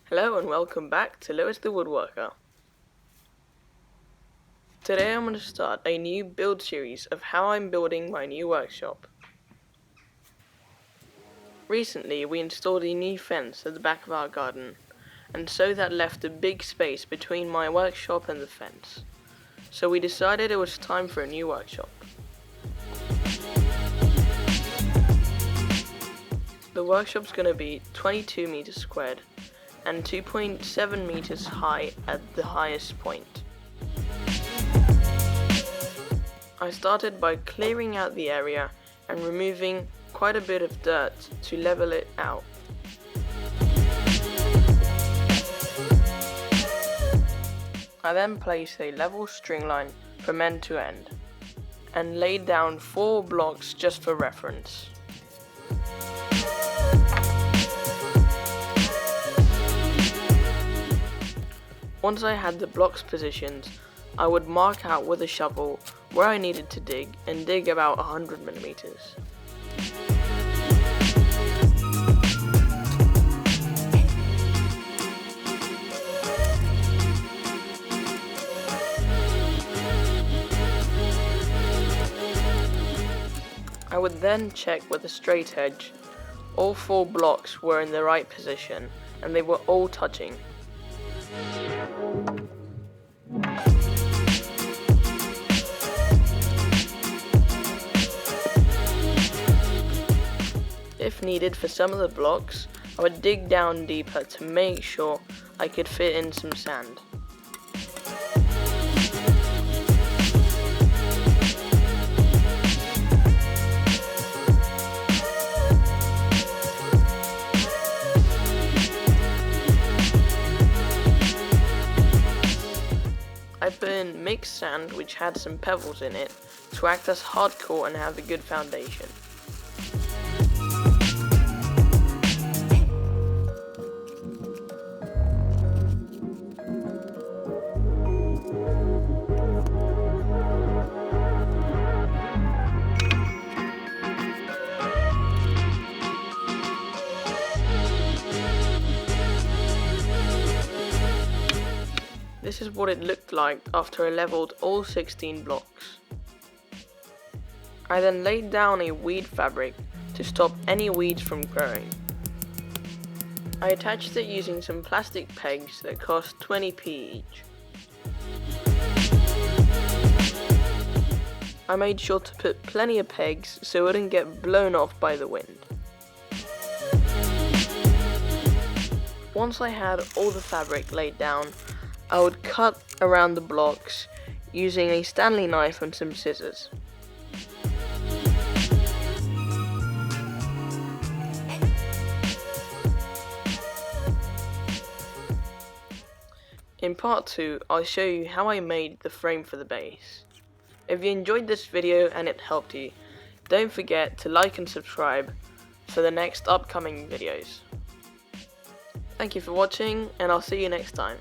Hello and welcome back to Lewis the Woodworker. Today I'm going to start a new build series of how I'm building my new workshop. Recently we installed a new fence at the back of our garden, and so that left a big space between my workshop and the fence. So we decided it was time for a new workshop. The workshop's going to be 22 meters squared and 2.7 meters high at the highest point. I started by clearing out the area and removing quite a bit of dirt to level it out. I then placed a level string line from end to end and laid down 4 blocks just for reference. Once I had the blocks positioned, I would mark out with a shovel where I needed to dig and dig about 100 millimeters. I would then check with a straight edge. All 4 blocks were in the right position and they were all touching. If needed for some of the blocks, I would dig down deeper to make sure I could fit in some sand. I put in mixed sand which had some pebbles in it to act as hardcore and have a good foundation. This is what it looked like after I leveled all 16 blocks. I then laid down a weed fabric to stop any weeds from growing. I attached it using some plastic pegs that cost 20p each. I made sure to put plenty of pegs so it wouldn't get blown off by the wind. Once I had all the fabric laid down, I would cut around the blocks using a Stanley knife and some scissors. In part 2, I'll show you how I made the frame for the base. If you enjoyed this video and it helped you, don't forget to like and subscribe for the next upcoming videos. Thank you for watching, and I'll see you next time.